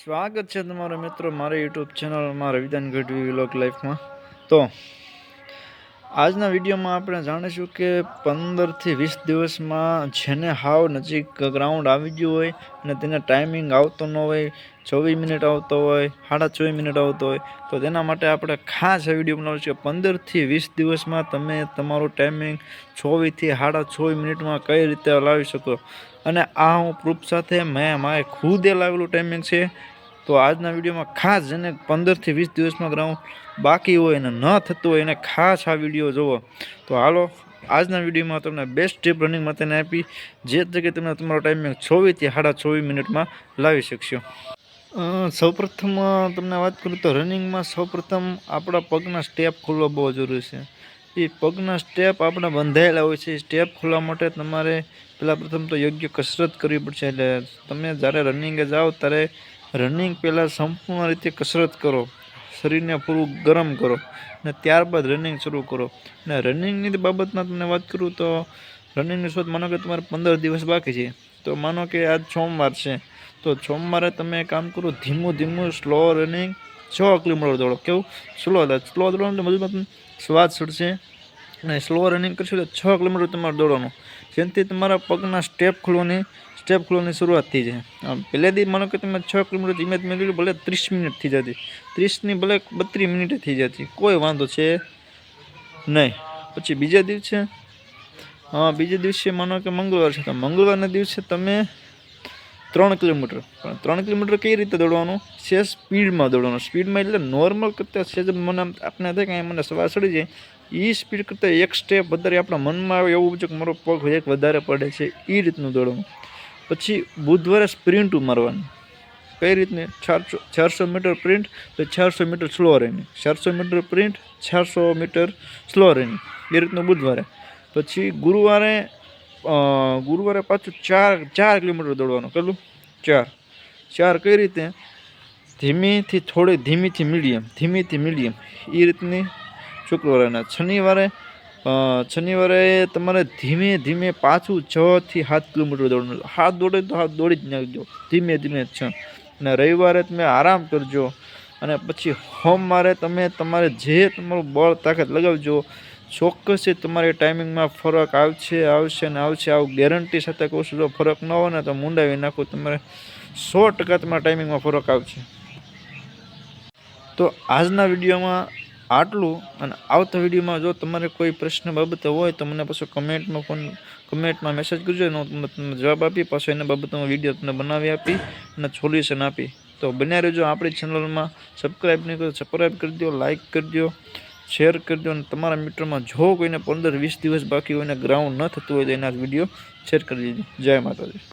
સ્વાગત છે તમારા મિત્રો મારી યુટ્યુબ ચેનલમાં રવિદાન ગઢવી વ્લોગ લાઈફમાં। તો આજના વિડીયોમાં આપણે જાણીશું કે 15 થી 20 દિવસમાં જેને હાવ નજીક ગ્રાઉન્ડ આવી ગયું હોય અને તેને ટાઈમિંગ આવતો ન હોય, 24 મિનિટ આવતો હોય, 24.5 મિનિટ આવતો હોય, તો તેના માટે આપણે ખાસ આ વિડીયો બનાવીશું કે 15 થી 20 દિવસમાં તમે તમારું ટાઈમિંગ 24 થી 24.5 મિનિટમાં કઈ રીતે લાવી શકો। અને આ હું પ્રૂફ સાથે મેં મારે ખુદે લાવેલું ટાઈમિંગ છે। તો આજના વિડીયોમાં ખાસ જેને 15 થી 20 દિવસમાં ગ્રાઉન્ડ બાકી હોય અને ન થતું હોય એને ખાસ આ વિડીયો જોવો। તો હાલો આજના વિડીયોમાં તમને બેસ્ટ ટીપ રનિંગ માટેને આપી જે જગ્યાએ તમે તમારો ટાઈમિંગ 24 થી 24.5 મિનિટમાં લાવી શકશો। સૌપ્રથમ તમને વાત કરું તો રનિંગમાં સૌપ્રથમ આપણા પગના સ્ટેપ ખોલવા બહુ જરૂરી છે। એ પગના સ્ટેપ આપણા બંધાયેલા હોય છે। સ્ટેપ ખોલવા માટે તમારે પહેલાં પ્રથમ તો યોગ્ય કસરત કરવી પડશે। એટલે તમે જ્યારે રનિંગે જાઓ ત્યારે રનિંગ પહેલાં સંપૂર્ણ રીતે કસરત કરો, શરીરને પૂરું ગરમ કરો અને ત્યારબાદ રનિંગ શરૂ કરો। અને રનિંગની બાબતમાં તમને વાત કરું તો રનિંગની શરૂઆત માનો કે તમારે 15 દિવસ બાકી છે, તો માનો કે આજ સોમવાર છે, તો સોમવારે તમે કામ કરો ધીમું સ્લો રનિંગ 6 કિલોમીટર દોડો। કેવું સ્લો દોડવાનું તો બધું સ્વાદ ચડશે અને સ્લો રનિંગ કરશો તો 6 કિલોમીટર તમારે દોડવાનું, જેનાથી તમારા પગના સ્ટેપ ખોલવાની શરૂઆત થઈ જાય। પહેલે દી માનો કે તમે 6 કિલોમીટર ધીમે ધીમે ભલે 30 મિનિટ થઈ જતી, 30ની ભલે 32 મિનિટે થઈ જતી, કોઈ વાંધો છે નહીં। પછી બીજા દિવસે માનો કે મંગળવાર છે, તો મંગળવારના દિવસે તમે 3 કિલોમીટર, પણ 3 કિલોમીટર કઈ રીતે દોડવાનું છે? સ્પીડમાં દોડવાનું। સ્પીડમાં એટલે નોર્મલ કરતાં છે મને આપણે થાય કે મને સવાર ચડી જાય એ સ્પીડ કરતાં એક સ્ટેપ વધારે આપણા મનમાં આવે એવું છે કે મારો પગ એક વધારે પડે છે, એ રીતનું દોડવાનું। પછી બુધવારે સ્પ્રિન્ટ મારવાની। કઈ રીતની? 400 મીટર પ્રિન્ટ તો 400 metre slow running, 400 metre sprint 400 metre slow running, એ રીતનું બુધવારે। પછી ગુરુવારે પાછું 4 કિલોમીટર દોડવાનું। કેટલું? 4 કઈ રીતે? ધીમીથી મીડિયમ એ રીતની શુક્રવારે। શનિવારે તમારે ધીમે પાછું 6 થી 7 કિલોમીટર દોડવાનું। હાથ દોડે તો હાથ દોડી જ નાખજો, ધીમે 6। અને રવિવારે તમે આરામ કરજો અને પછી સોમવારે તમે તમારે જે તમારું બળ તાકાત લગાવજો। ચોક્કસથી તમારી ટાઈમિંગમાં ફરક આવશે આવું ગેરંટી સાથે કહું છું। જો ફરક ન હોય ને તો મુંડાવી નાખું, તમારે 100% તમારા ટાઈમિંગમાં ફરક આવશે। તો આજના વિડીયોમાં આટલું, અને આવતા વિડીયોમાં જો તમારે કોઈ પ્રશ્ન બાબતે હોય તો મને પાછું કમેન્ટમાં મેસેજ કરજો, હું તમને જવાબ આપી પાછો એના બાબતનો વિડીયો તમને બનાવી આપી અને સોલ્યુશન આપી। તો બન્યા રહેજો આપણી ચેનલમાં। સબસ્ક્રાઈબ નહીં કરો સબસ્ક્રાઈબ કરી દો, લાઇક કરી દો, શેર કરી દો, અને તમારા મિત્રોમાં જો કોઈને 15-20 દિવસ બાકી હોય ને ગ્રાઉન્ડ ન થતું હોય તો એના વિડીયો શેર કરી દેજો। જય માતાજી।